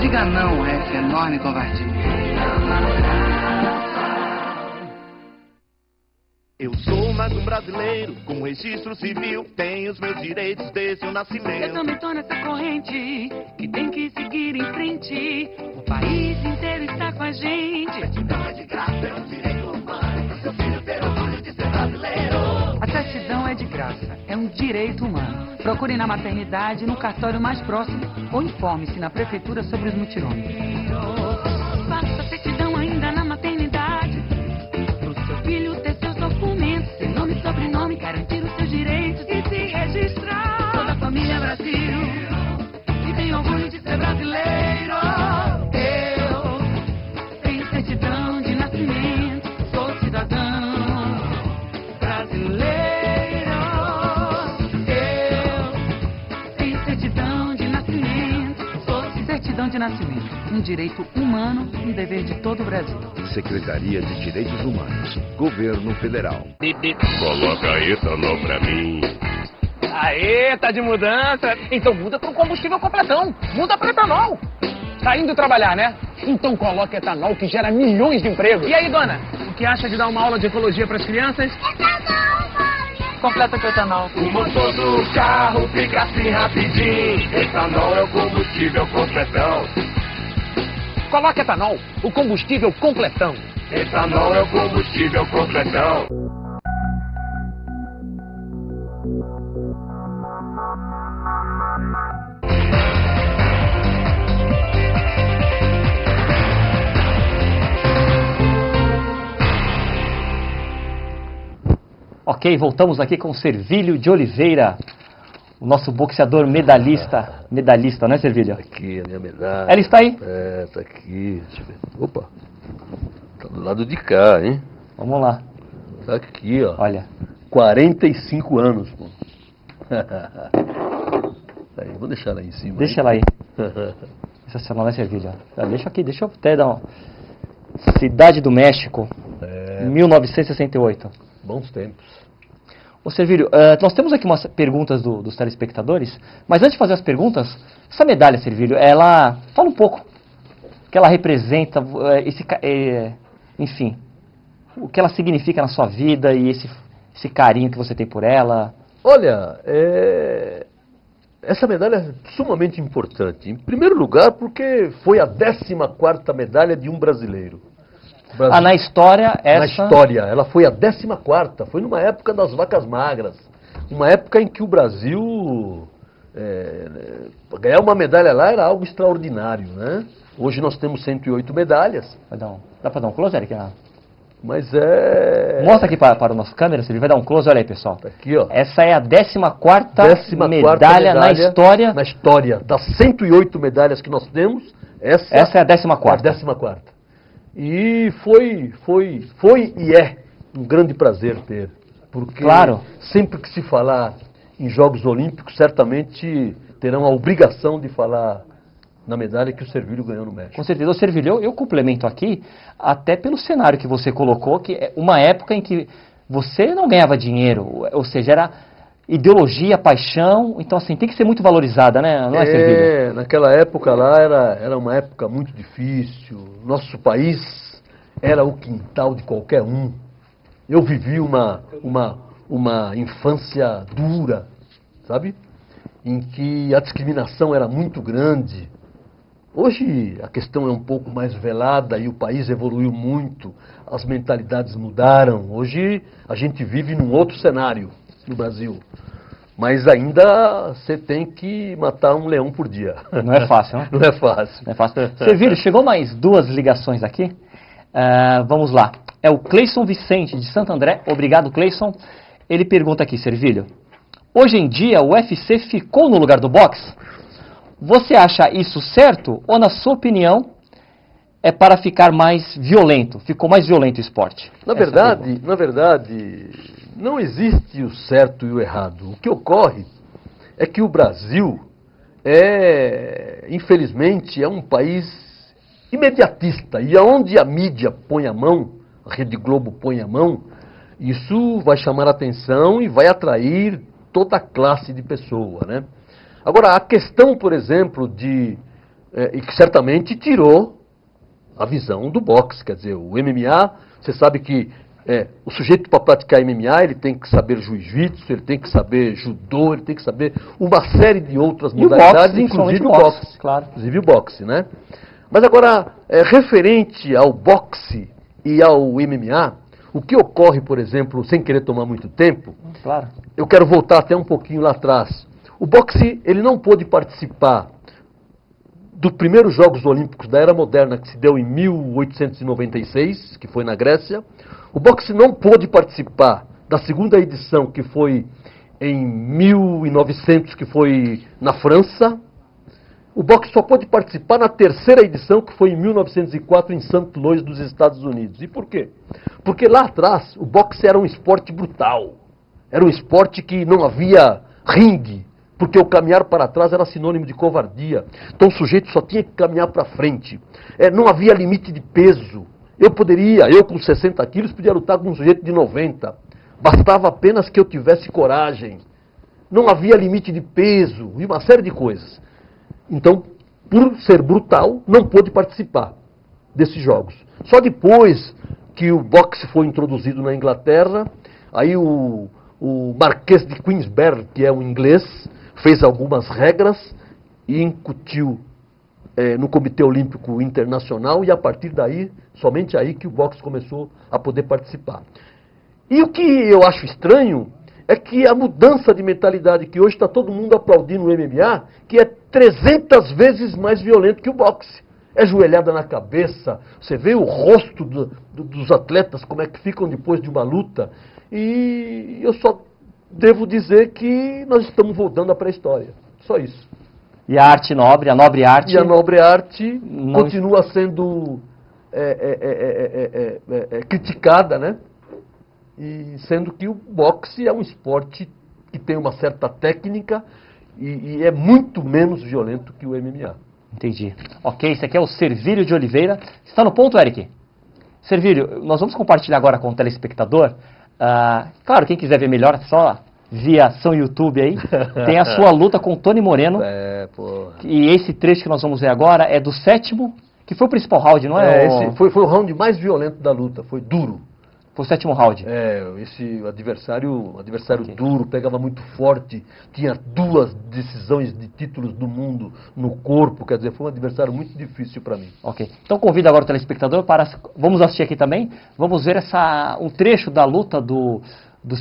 diga não a essa enorme covardia. Eu sou mais um brasileiro com registro civil, tenho os meus direitos desde o nascimento. Eu também tô nessa corrente que tem que seguir em frente. O país inteiro está com a gente. Certidão é de graça, é um direito humano. Pro seu filho ter orgulho de ser brasileiro. A certidão é de graça, é um direito humano. Procure na maternidade, no cartório mais próximo ou informe-se na prefeitura sobre os mutirões. Faça a certidão ainda na maternidade. Pro seu filho ter seus documentos, seu nome e sobrenome, garantir os seus direitos e se registrar. Toda a família Brasil, e tem orgulho de ser brasileiro. Eu tenho certidão de nascimento, sou cidadão brasileiro. Eu tenho certidão de nascimento, sou certidão de nascimento. Um direito humano, um dever de todo o Brasil. Secretaria de Direitos Humanos, Governo Federal. Coloca etanol pra mim. Aê, tá de mudança? Então muda pro combustível completão. Muda pro etanol. Tá indo trabalhar, né? Então coloca etanol que gera milhões de empregos. E aí, dona? O que acha de dar uma aula de ecologia pras crianças? Etanol, mãe! Completa com etanol. O motor do carro fica assim rapidinho. Etanol é o combustível completão. Coloca etanol, o combustível completão. Etanol é o combustível completão. Ok, voltamos aqui com Servílio de Oliveira, o nosso boxeador medalhista. Medalhista, não é, Servílio? Aqui, a minha medalha. Ela está aí? É, tá aqui. Deixa eu ver. Opa. Tá do lado de cá, hein? Vamos lá. Tá aqui, ó. Olha. 45 anos, pô. Aí, vou deixar ela aí em cima. Deixa ela aí. Sensacional, né, Servílio? Deixa eu até dar uma... Cidade do México, 1968. Bons tempos. Ô, Servílio, nós temos aqui umas perguntas dos telespectadores, mas antes de fazer as perguntas, essa medalha, Servílio, ela... Fala um pouco o que ela representa, enfim, o que ela significa na sua vida e esse carinho que você tem por ela. Olha, essa medalha é sumamente importante. Em primeiro lugar, porque foi a 14ª medalha de um brasileiro. Na história, essa... Na história, ela foi a 14ª, foi numa época das vacas magras, uma época em que o Brasil, ganhar uma medalha lá era algo extraordinário, né? Hoje nós temos 108 medalhas. Dá pra dar um close, Eric? Mas Mostra aqui para o nosso câmera, se ele vai dar um close, olha aí, pessoal. Tá aqui, ó. Essa é a 14ª medalha na história. Na história, das 108 medalhas que nós temos, essa é a 14ª. É a 14ª. E foi e é um grande prazer ter. Porque sempre que se falar em Jogos Olímpicos, certamente terão a obrigação de falar na medalha que o Servílio ganhou no México. Com certeza. O Servílio, eu complemento aqui, até pelo cenário que você colocou, que é uma época em que você não ganhava dinheiro, ou seja, era ideologia, paixão, então assim, tem que ser muito valorizada, né? Não é, Servílio? Naquela época lá era uma época muito difícil, nosso país era o quintal de qualquer um. Eu vivi uma infância dura, sabe? Em que a discriminação era muito grande. Hoje a questão é um pouco mais velada e o país evoluiu muito, as mentalidades mudaram. Hoje a gente vive num outro cenário no Brasil. Mas ainda você tem que matar um leão por dia. Não é fácil, né? Não é fácil. Não é fácil. Servílio, chegou mais 2 ligações aqui. Vamos lá. É o Cleison Vicente, de Santo André. Obrigado, Cleison. Ele pergunta aqui, Servílio. Hoje em dia, o UFC ficou no lugar do boxe? Você acha isso certo? Ou, na sua opinião, é para ficar mais violento? Ficou mais violento o esporte? Na verdade, não existe o certo e o errado. O que ocorre é que o Brasil infelizmente, é um país imediatista. E aonde a mídia põe a mão, a Rede Globo põe a mão, isso vai chamar a atenção e vai atrair toda a classe de pessoa, né? Agora, a questão, por exemplo, de e que certamente tirou a visão do boxe. Quer dizer, o MMA, você sabe que o sujeito para praticar MMA, ele tem que saber jiu-jitsu, ele tem que saber judô, ele tem que saber uma série de outras modalidades, boxe, inclusive o boxe. Claro. Inclusive o boxe, né? Mas agora, referente ao boxe e ao MMA, o que ocorre, por exemplo, sem querer tomar muito tempo, Claro. eu quero voltar até um pouquinho lá atrás. O boxe, ele não pôde participar dos primeiros Jogos Olímpicos da Era Moderna, que se deu em 1896, que foi na Grécia. O boxe não pôde participar da segunda edição, que foi em 1900, que foi na França. O boxe só pôde participar na terceira edição, que foi em 1904, em St. Louis, dos Estados Unidos. E por quê? Porque lá atrás, o boxe era um esporte brutal. Era um esporte que não havia ringue, porque o caminhar para trás era sinônimo de covardia. Então o sujeito só tinha que caminhar para frente. Não havia limite de peso. Eu com 60 quilos, podia lutar com um sujeito de 90. Bastava apenas que eu tivesse coragem. Não havia limite de peso e uma série de coisas. Então, por ser brutal, não pôde participar desses jogos. Só depois que o boxe foi introduzido na Inglaterra, aí o Marquês de Queensberry, que é um inglês, fez algumas regras e incutiu no Comitê Olímpico Internacional, e a partir daí, somente aí que o boxe começou a poder participar. E o que eu acho estranho é que a mudança de mentalidade, que hoje está todo mundo aplaudindo o MMA, que é 300 vezes mais violento que o boxe. É joelhada na cabeça, você vê o rosto dos atletas, como é que ficam depois de uma luta. E eu só devo dizer que nós estamos voltando à pré-história. Só isso. E a arte nobre, a nobre arte... E a nobre arte continua sendo criticada, né? E sendo que o boxe é um esporte que tem uma certa técnica e é muito menos violento que o MMA. Entendi. Ok, esse aqui é o Servílio de Oliveira. Está no ponto, Eric? Servílio, nós vamos compartilhar agora com o telespectador. Claro, quem quiser ver melhor, só via ação YouTube aí. Tem a sua luta com o Tony Moreno. E esse trecho que nós vamos ver agora é do 7º, que foi o principal round, não é? Esse foi o round mais violento da luta, foi duro. Foi o 7º round. Esse adversário duro, pegava muito forte, tinha 2 decisões de títulos do mundo no corpo, quer dizer, foi um adversário muito difícil para mim. Ok, então convido agora o telespectador para, vamos assistir aqui também, vamos ver um trecho da luta do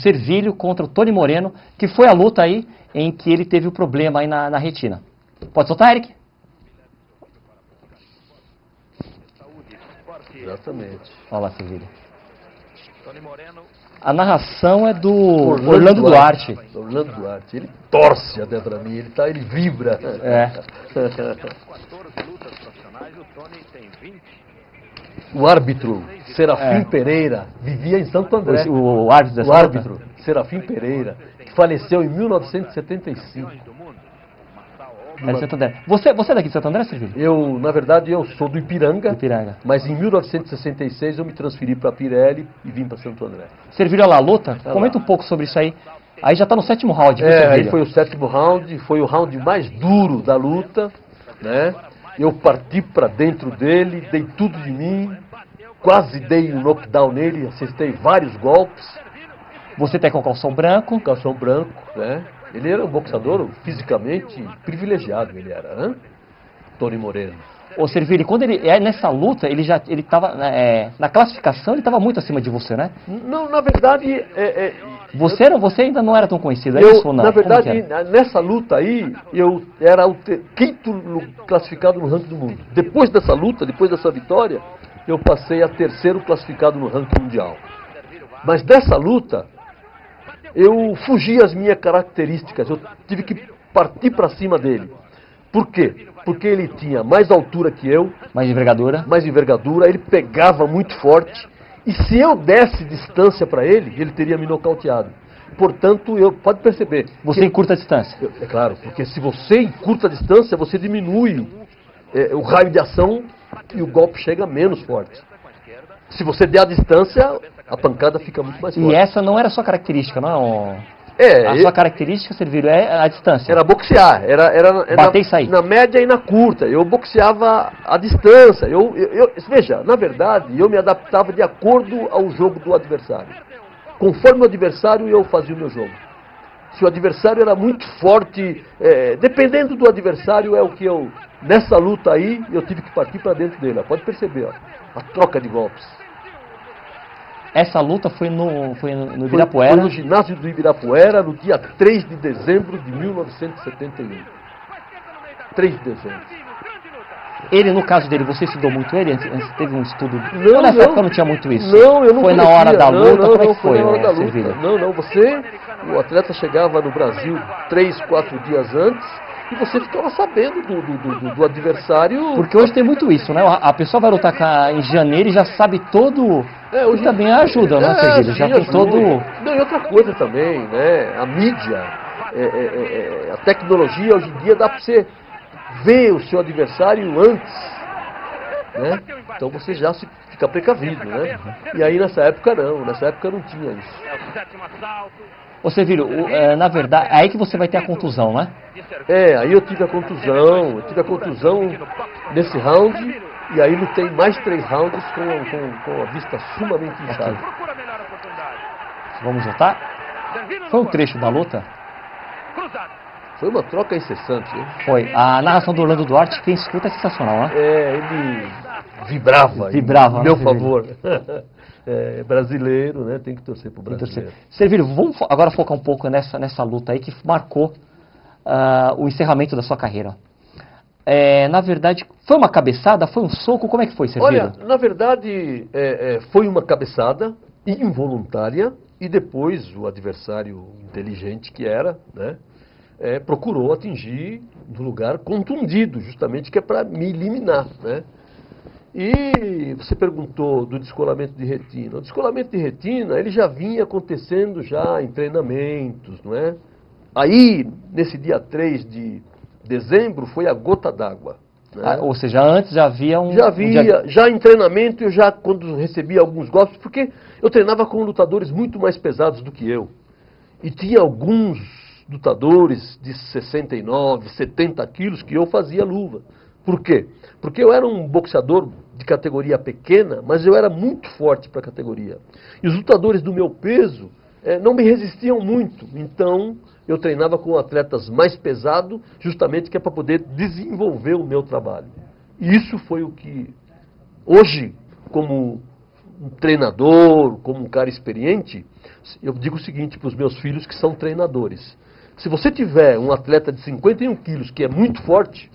Servílio contra o Tony Moreno, que foi a luta aí em que ele teve o problema aí na retina. Pode soltar, Eric? Exatamente. Olha lá, Servílio. A narração é do Orlando Duarte. Orlando Duarte, ele torce até pra mim, ele vibra. O árbitro, Serafim Pereira, vivia em Santo André. O árbitro, Serafim Pereira, que faleceu em 1975. Você é daqui de Santo André, Servílio? Na verdade, eu sou do Ipiranga, mas em 1966 eu me transferi para Pirelli e vim para Santo André. Servílio, a luta? Comenta um pouco sobre isso aí. Aí já está no 7º round. Aí foi o 7º round, foi o round mais duro da luta, né? Eu parti para dentro dele, dei tudo de mim, quase dei um knockdown nele, acertei vários golpes. Você tem com calção branco? Calção branco, né? Ele era um boxeador fisicamente privilegiado, ele era, né? Tony Moreno. Ô Servílio, quando ele nessa luta, ele estava na classificação, ele estava muito acima de você, né? Não, na verdade... Você ainda não era tão conhecido, é isso ou não? Na verdade, nessa luta aí, eu era o 5º classificado no ranking do mundo. Depois dessa luta, depois dessa vitória, eu passei a 3º classificado no ranking mundial. Mas dessa luta, eu fugi às minhas características, eu tive que partir para cima dele. Por quê? Porque ele tinha mais altura que eu. Mais envergadura. Mais envergadura, ele pegava muito forte. E se eu desse distância para ele, ele teria me nocauteado. Portanto, pode perceber. Você em curta distância? É claro, porque se você em curta distância, você diminui o raio de ação e o golpe chega menos forte. Se você der a distância, a pancada fica muito mais forte. E essa não era a sua característica, não? A sua característica, Servílio, é a distância. Era boxear, era bater e sair. Na média e na curta. Eu boxeava à distância. Veja, na verdade, eu me adaptava de acordo ao jogo do adversário. Conforme o adversário, eu fazia o meu jogo. Se o adversário era muito forte, dependendo do adversário, é o que eu... Nessa luta aí, eu tive que partir para dentro dele. Ó. Pode perceber, ó, a troca de golpes. Essa luta foi no Ibirapuera? Foi no ginásio do Ibirapuera, no dia 3 de dezembro de 1971. 3 de dezembro. Ele, no caso dele, você estudou muito ele? Antes teve um estudo... Não, nessa época não tinha muito isso? Não, eu não Foi conhecia. Na hora da luta? Não, como é que foi na hora da luta. Servílio? Não, o atleta chegava no Brasil 3, 4 dias antes e você ficava sabendo do adversário. Porque hoje tem muito isso, né? A pessoa vai lutar em janeiro e já sabe todo... Hoje também ajuda, né, Servílio? Já tem todo... Não, e outra coisa também, né? A mídia, a tecnologia hoje em dia dá para você ver o seu adversário antes, né? Então você já fica precavido, né? E aí nessa época não tinha isso. Ô Servílio, na verdade, é aí que você vai ter a contusão, né? Aí eu tive a contusão nesse round, e aí lutei mais 3 rounds com a vista sumamente inchada. Vamos voltar? Foi um trecho da luta? Foi uma troca incessante, hein? Foi. A narração do Orlando Duarte, quem escuta é sensacional, né? Ele vibrava em meu favor. Brasileiro, né? Tem que torcer pro brasileiro. Servílio, vamos agora focar um pouco nessa luta aí que marcou o encerramento da sua carreira. Na verdade, foi uma cabeçada? Foi um soco? Como é que foi, Servílio? Olha, na verdade, foi uma cabeçada involuntária e depois o adversário inteligente que era, né? Procurou atingir no lugar contundido, justamente que é para me eliminar, né? E você perguntou do descolamento de retina. O descolamento de retina, ele já vinha acontecendo já em treinamentos, não é? Aí, nesse dia 3 de dezembro, foi a gota d'água. Né? Ou seja, antes já havia um... Já em treinamento, quando recebia alguns golpes, porque eu treinava com lutadores muito mais pesados do que eu. E tinha alguns lutadores de 69, 70 quilos que eu fazia luva. Por quê? Porque eu era um boxeador de categoria pequena, mas eu era muito forte para a categoria. E os lutadores do meu peso não me resistiam muito. Então, eu treinava com atletas mais pesados, justamente que é para poder desenvolver o meu trabalho. E isso foi o que, hoje, como um treinador, como um cara experiente, eu digo o seguinte para os meus filhos que são treinadores. Se você tiver um atleta de 51 quilos que é muito forte,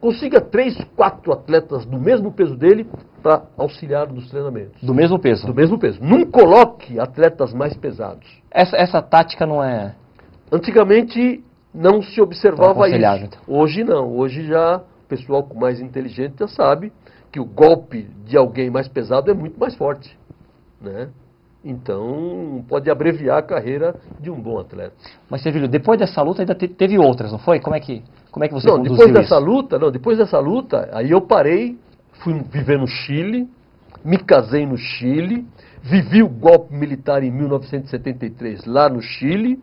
consiga 3, 4 atletas do mesmo peso dele para auxiliar nos treinamentos. Do mesmo peso? Do mesmo peso. Não coloque atletas mais pesados. Essa tática não é... Antigamente não se observava isso. Então. Hoje não. Hoje já o pessoal mais inteligente já sabe que o golpe de alguém mais pesado é muito mais forte, né? Então, pode abreviar a carreira de um bom atleta. Mas, Servílio, depois dessa luta ainda teve outras, não foi? Como é que você conduziu depois dessa luta, aí eu parei, fui viver no Chile, me casei no Chile, vivi o golpe militar em 1973 lá no Chile,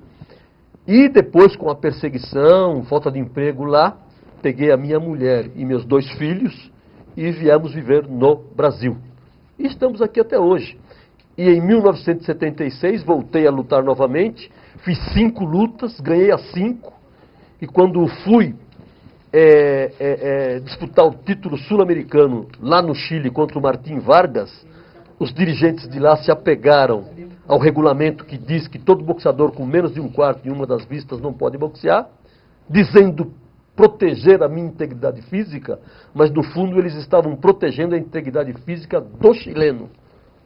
e depois com a perseguição, falta de emprego lá, peguei a minha mulher e meus 2 filhos e viemos viver no Brasil. E estamos aqui até hoje. E em 1976 voltei a lutar novamente, fiz 5 lutas, ganhei as 5. E quando fui disputar o título sul-americano lá no Chile contra o Martim Vargas, os dirigentes de lá se apegaram ao regulamento que diz que todo boxeador com menos de 1/4 em uma das vistas não pode boxear, dizendo proteger a minha integridade física, mas no fundo eles estavam protegendo a integridade física do chileno.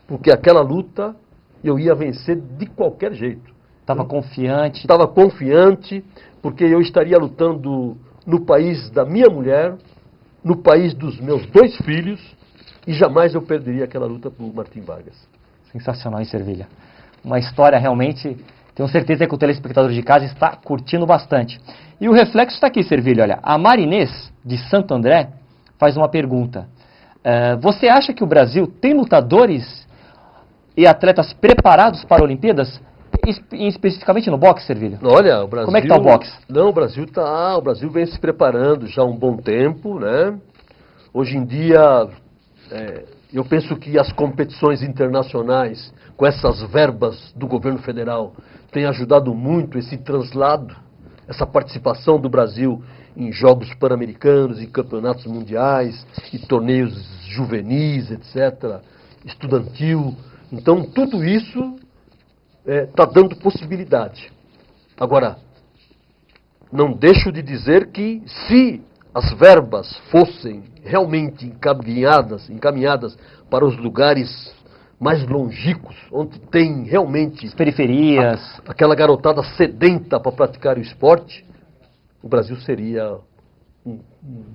Porque aquela luta eu ia vencer de qualquer jeito. Estava confiante? Estava confiante, porque eu estaria lutando no país da minha mulher, no país dos meus 2 filhos, e jamais eu perderia aquela luta para o Martim Vargas. Sensacional, hein, Servílio? Uma história realmente, tenho certeza que o telespectador de casa está curtindo bastante. E o reflexo está aqui, Servílio. Olha, a Marinês, de Santo André, faz uma pergunta. Você acha que o Brasil tem lutadores e atletas preparados para Olimpíadas? especificamente no boxe, Servilho? Olha, o Brasil... Como é que está o boxe? Não, o Brasil vem se preparando já há um bom tempo, né? Hoje em dia, eu penso que as competições internacionais, com essas verbas do governo federal, têm ajudado muito esse translado, essa participação do Brasil em jogos pan-americanos, em campeonatos mundiais, e torneios juvenis, etc., estudantil. Então, tudo isso está dando possibilidade. Agora, não deixo de dizer que se as verbas fossem realmente encaminhadas para os lugares mais longínquos, onde tem realmente... As periferias. Aquela garotada sedenta para praticar o esporte, o Brasil seria um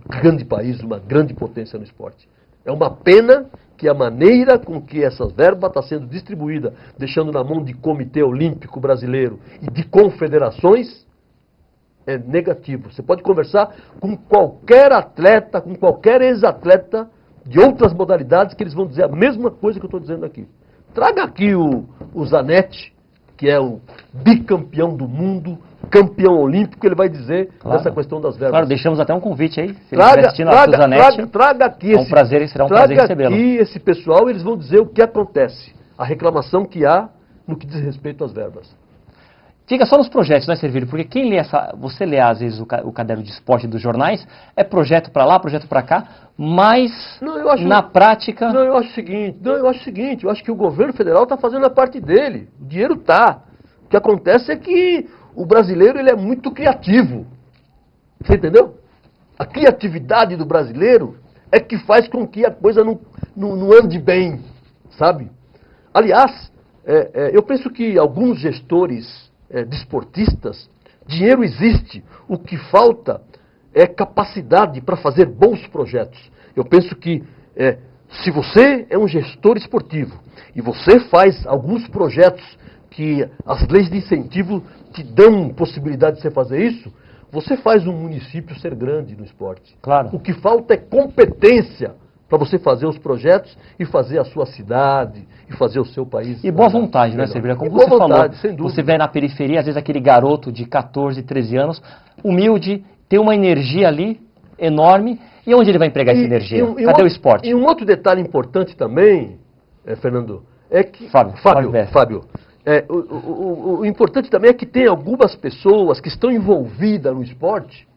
grande país, uma grande potência no esporte. É uma pena que a maneira com que essa verba está sendo distribuída, deixando na mão de Comitê Olímpico Brasileiro e de confederações, é negativo. Você pode conversar com qualquer atleta, com qualquer ex-atleta de outras modalidades, que eles vão dizer a mesma coisa que eu estou dizendo aqui. Traga aqui o Zanetti, que é o bicampeão do mundo, campeão olímpico, ele vai dizer dessa questão das verbas. Claro, deixamos até um convite aí. Se ele estiver assistindo a Zanetti, traga aqui será um prazer recebê-lo. Traga aqui esse pessoal, eles vão dizer o que acontece, a reclamação que há no que diz respeito às verbas. Fica só nos projetos, né, Servilho? Porque quem lê você lê às vezes o caderno de esporte dos jornais, é projeto para lá, projeto para cá, mas na prática... eu acho o seguinte, eu acho que o governo federal está fazendo a parte dele, o dinheiro está. O que acontece é que o brasileiro ele é muito criativo, você entendeu? A criatividade do brasileiro é que faz com que a coisa não ande bem, sabe? Aliás, eu penso que alguns gestores desportistas, dinheiro existe, o que falta é capacidade para fazer bons projetos. Eu penso que se você é um gestor esportivo e você faz alguns projetos que as leis de incentivo te dão possibilidade de você fazer isso, você faz um município ser grande no esporte. Claro. O que falta é competência para você fazer os projetos e fazer a sua cidade e fazer o seu país. E boa vontade, né, Servilho? Como você falou, você vê na periferia, às vezes aquele garoto de 14, 13 anos, humilde, tem uma energia ali enorme, e onde ele vai empregar essa energia? Cadê o esporte? E um outro detalhe importante também, Fernando, é que... Fábio, o importante também é que tem algumas pessoas que estão envolvidas no esporte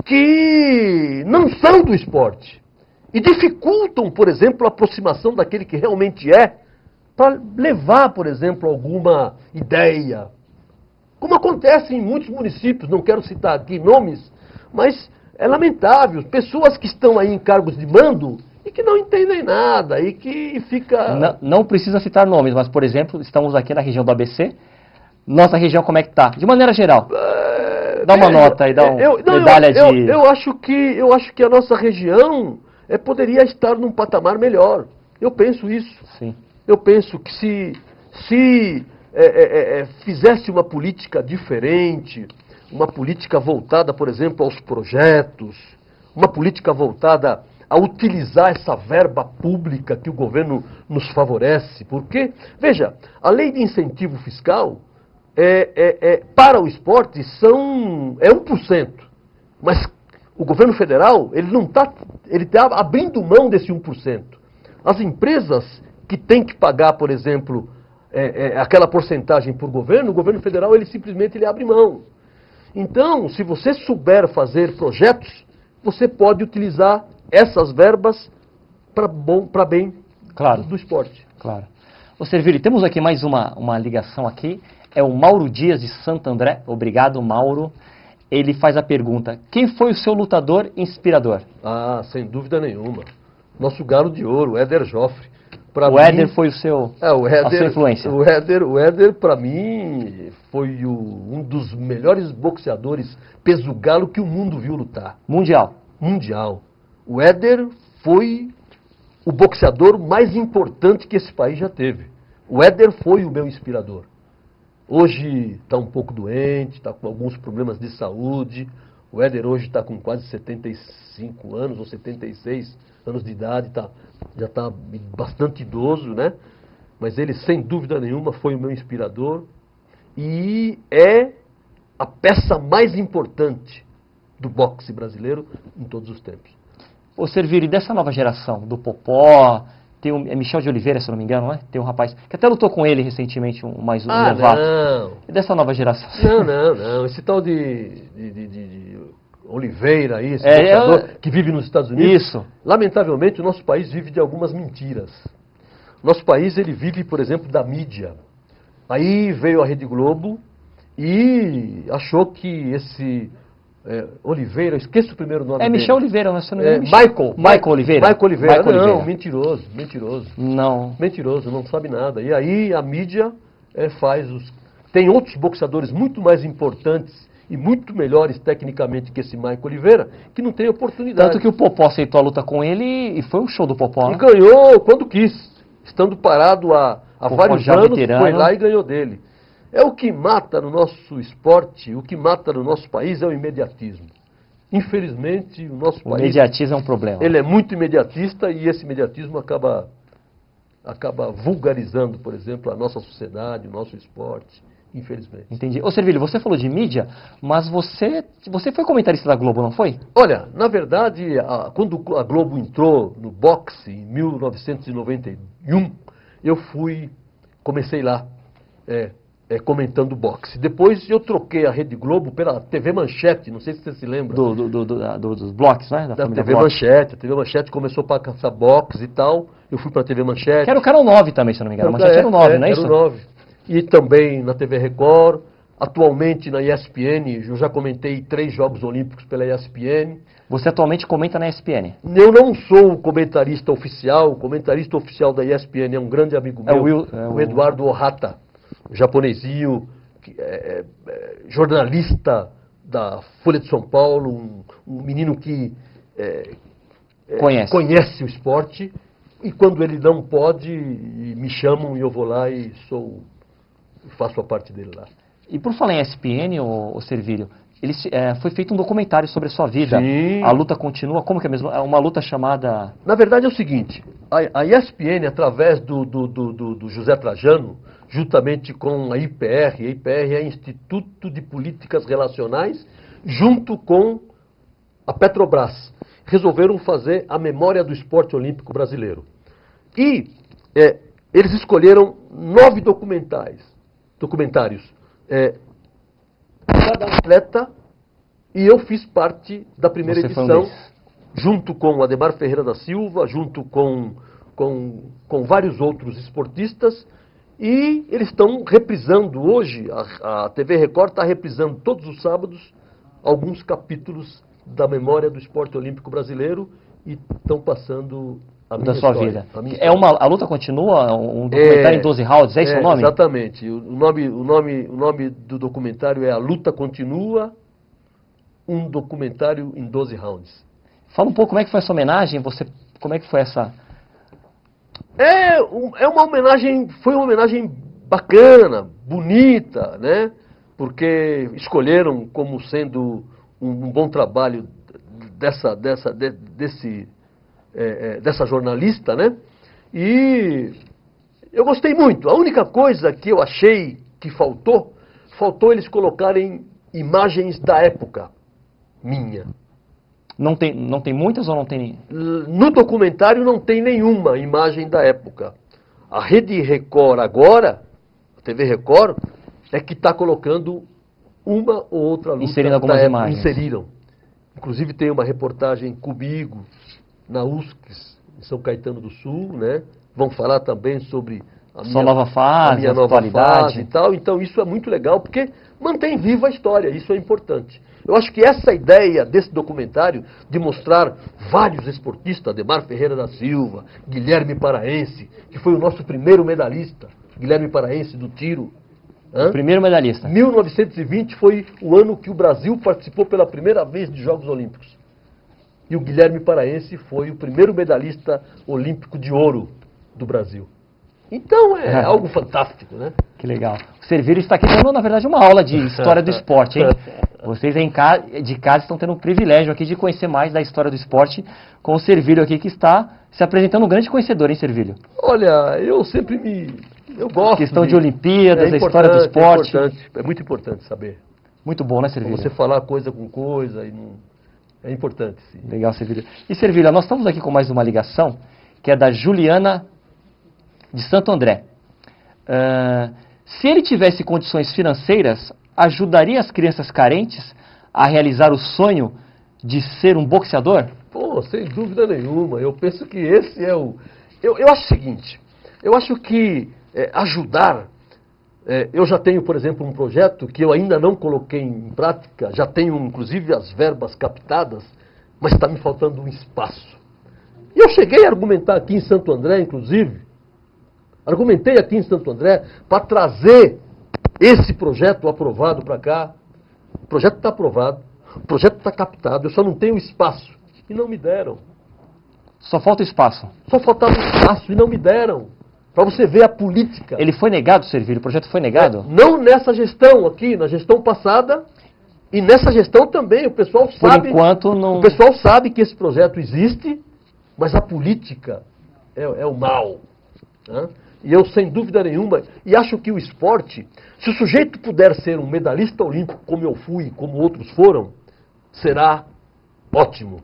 que não são do esporte. E dificultam, por exemplo, a aproximação daquele que realmente para levar, por exemplo, alguma ideia. Como acontece em muitos municípios, não quero citar aqui nomes, mas é lamentável. Pessoas que estão aí em cargos de mando e que não entendem nada e que fica... Não precisa citar nomes, mas, por exemplo, estamos aqui na região do ABC. Nossa região como é que está? De maneira geral. Dá uma nota aí, dá uma medalha de... Eu acho que a nossa região... poderia estar num patamar melhor. Eu penso isso. Sim. Eu penso que se fizesse uma política diferente, uma política voltada, por exemplo, aos projetos, uma política voltada a utilizar essa verba pública que o governo nos favorece. Porque, veja, a lei de incentivo fiscal para o esporte é 1%. Mas o governo federal, ele está abrindo mão desse 1%. As empresas que têm que pagar, por exemplo, aquela porcentagem por governo, o governo federal, ele simplesmente abre mão. Então, se você souber fazer projetos, você pode utilizar essas verbas para bem do esporte. Claro. Ô Servilho, temos aqui mais uma ligação aqui. É o Mauro Dias, de Santo André. Obrigado, Mauro. Ele faz a pergunta: quem foi o seu lutador inspirador? Ah, sem dúvida nenhuma. Nosso galo de ouro, o Éder Joffre. Éder foi a sua influência? O Éder, para mim, foi um dos melhores boxeadores peso galo que o mundo viu lutar. Mundial. O Éder foi o boxeador mais importante que esse país já teve. O Éder foi o meu inspirador. Hoje está um pouco doente, está com alguns problemas de saúde. O Éder hoje está com quase 75 anos ou 76 anos de idade, já está bastante idoso, né? Mas ele, sem dúvida nenhuma, foi o meu inspirador. e é a peça mais importante do boxe brasileiro em todos os tempos. Ô Servílio, e dessa nova geração, do Popó, tem é Michel de Oliveira, se eu não me engano, não é? Tem um rapaz que até lutou com ele recentemente, um novato. Não. E dessa nova geração? Não. Esse tal de Oliveira aí, esse boxeador que vive nos Estados Unidos. Isso. Lamentavelmente, o nosso país vive de algumas mentiras. Nosso país, ele vive, por exemplo, da mídia. Aí veio a Rede Globo e achou que esse Oliveira, eu esqueço o primeiro nome dele. Michel Oliveira, mas você não é Michael Oliveira. Michael Oliveira. Não, mentiroso. Não. Mentiroso, não sabe nada. E aí a mídia faz os... Tem outros boxeadores muito mais importantes e muito melhores tecnicamente que esse Michael Oliveira, que não tem oportunidade. Tanto que o Popó aceitou a luta com ele e foi um show do Popó, né? E ganhou quando quis. Estando parado há vários anos, veterano. foi lá e ganhou dele. É o que mata no nosso esporte, o que mata no nosso país é o imediatismo. Infelizmente, o nosso país... O imediatismo é um problema. Ele é muito imediatista e esse imediatismo acaba vulgarizando, por exemplo, a nossa sociedade, o nosso esporte, infelizmente. Entendi. Ô Servílio, você falou de mídia, mas você foi comentarista da Globo, não foi? Olha, na verdade, quando a Globo entrou no boxe em 1991, eu comecei lá comentando boxe. Depois eu troquei a Rede Globo pela TV Manchete, não sei se você se lembra. Dos blocos, né? Da TV Manchete. A TV Manchete começou para caçar boxe e tal. Eu fui para a TV Manchete. Que era o Canal 9 também, se não me engano. A Manchete era o 9, não é isso? Era o 9. E também na TV Record. Atualmente na ESPN, eu já comentei 3 Jogos Olímpicos pela ESPN. Você atualmente comenta na ESPN? Eu não sou o comentarista oficial. O comentarista oficial da ESPN é um grande amigo meu, o Eduardo Ohata, japonesinho, jornalista da Folha de São Paulo, um menino que conhece o esporte. E quando ele não pode, me chamam e eu vou lá e faço a parte dele lá. E por falar em ESPN, o Servílio, foi feito um documentário sobre a sua vida. Sim. A luta continua. Como que é mesmo? É uma luta chamada... Na verdade é o seguinte, a ESPN, através do José Trajano, juntamente com a IPR é Instituto de Políticas Relacionais, junto com a Petrobras, resolveram fazer a memória do esporte olímpico brasileiro. E eles escolheram 9 documentários. Cada atleta, e eu fiz parte da primeira edição, junto com Ademar Ferreira da Silva, junto com vários outros esportistas, e eles estão reprisando hoje, a TV Record está reprisando todos os sábados alguns capítulos da memória do esporte olímpico brasileiro e estão passando a minha da sua história, vida. A luta continua? Um documentário em 12 rounds, é esse o nome? Exatamente. O nome do documentário é A Luta Continua, um documentário em 12 rounds. Fala um pouco como é que foi essa homenagem, como é que foi essa... Foi uma homenagem bacana, bonita, né? Porque escolheram como sendo um bom trabalho dessa jornalista, né? E eu gostei muito. A única coisa que eu achei que faltou eles colocarem imagens da época minha. Não tem muitas ou não tem? No documentário não tem nenhuma imagem da época. A Rede Record agora, a TV Record, é que está colocando uma ou outra luta. Inserindo algumas imagens. Inseriram. Inclusive tem uma reportagem comigo na USCS, em São Caetano do Sul, né? Vão falar também sobre a minha nova fase, a nova atualidade fase e tal. Então isso é muito legal, porque mantém viva a história, isso é importante. Eu acho que essa ideia desse documentário, de mostrar vários esportistas, Ademar Ferreira da Silva, Guilherme Paraense, que foi o nosso primeiro medalhista, Guilherme Paraense do tiro. O primeiro medalhista. 1920 foi o ano que o Brasil participou pela primeira vez de Jogos Olímpicos. E o Guilherme Paraense foi o primeiro medalhista olímpico de ouro do Brasil. Então é algo fantástico, né? Que legal. O Servílio está aqui dando, na verdade, uma aula de história do esporte, hein? Vocês de casa estão tendo o privilégio aqui de conhecer mais da história do esporte com o Servílio aqui, que está se apresentando um grande conhecedor, hein, Servílio? Olha, eu sempre me Eu gosto. Questão de Olimpíadas, a história do esporte. É muito importante saber. Muito bom, né, Servilha? Você falar coisa com coisa, e não... é importante, sim. Legal, Servilha. E, Servilha, nós estamos aqui com mais uma ligação, que é da Juliana de Santo André. Se ele tivesse condições financeiras, ajudaria as crianças carentes a realizar o sonho de ser um boxeador? Pô, sem dúvida nenhuma. Eu penso que esse é o... Eu acho o seguinte, eu acho que ajudar... eu já tenho, por exemplo, um projeto que eu ainda não coloquei em prática, já tenho, inclusive, as verbas captadas, mas está me faltando um espaço. E eu cheguei a argumentar aqui em Santo André, inclusive, argumentei aqui em Santo André para trazer esse projeto aprovado para cá. O projeto está aprovado, o projeto está captado, eu só não tenho espaço. E não me deram. Só falta espaço. Só faltava espaço e não me deram. Para você ver a política. Ele foi negado, Servilho? O projeto foi negado? Não nessa gestão aqui, na gestão passada. E nessa gestão também, o pessoal sabe... Por enquanto não... O pessoal sabe que esse projeto existe, mas a política é o mal. Né? E eu, sem dúvida nenhuma, e acho que o esporte, se o sujeito puder ser um medalhista olímpico, como eu fui, como outros foram, será ótimo.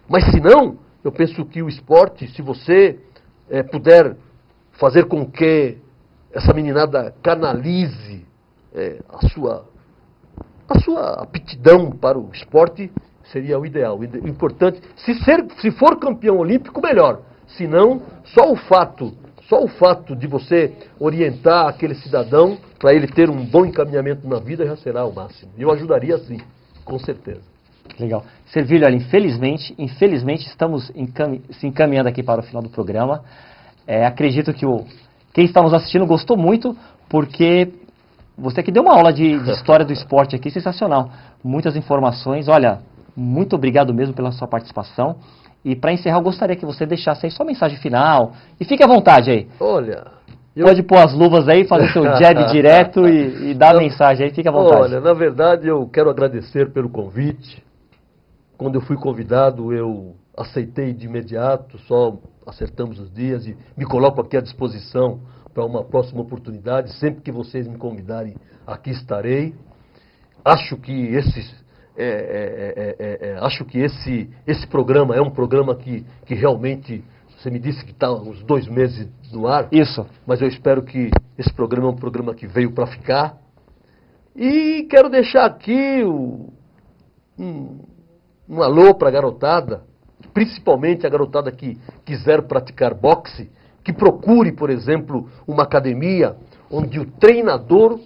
Mas se não, eu penso que o esporte, se você puder fazer com que essa meninada canalize a sua aptidão para o esporte, seria o ideal. O importante, se for campeão olímpico, melhor. Se não, só o fato de você orientar aquele cidadão para ele ter um bom encaminhamento na vida já será o máximo. E eu ajudaria sim, com certeza. Legal. Servilho, olha, infelizmente estamos se encaminhando aqui para o final do programa. Acredito que quem está nos assistindo gostou muito, porque você aqui deu uma aula de história do esporte aqui, sensacional. Muitas informações. Olha, muito obrigado mesmo pela sua participação. E para encerrar, eu gostaria que você deixasse aí sua mensagem final. E fique à vontade aí. Olha... Pode pôr as luvas aí, fazer seu jab direto e dar a mensagem aí, fique à vontade. Olha, na verdade eu quero agradecer pelo convite. Quando eu fui convidado, eu aceitei de imediato, só acertamos os dias e me coloco aqui à disposição para uma próxima oportunidade. Sempre que vocês me convidarem, aqui estarei. Acho que esse programa é um programa que realmente, você me disse que está uns 2 meses no ar. Isso. Mas eu espero que esse programa é um programa que veio para ficar. E quero deixar aqui um alô para a garotada, principalmente a garotada que quiser praticar boxe, que procure, por exemplo, uma academia onde o treinador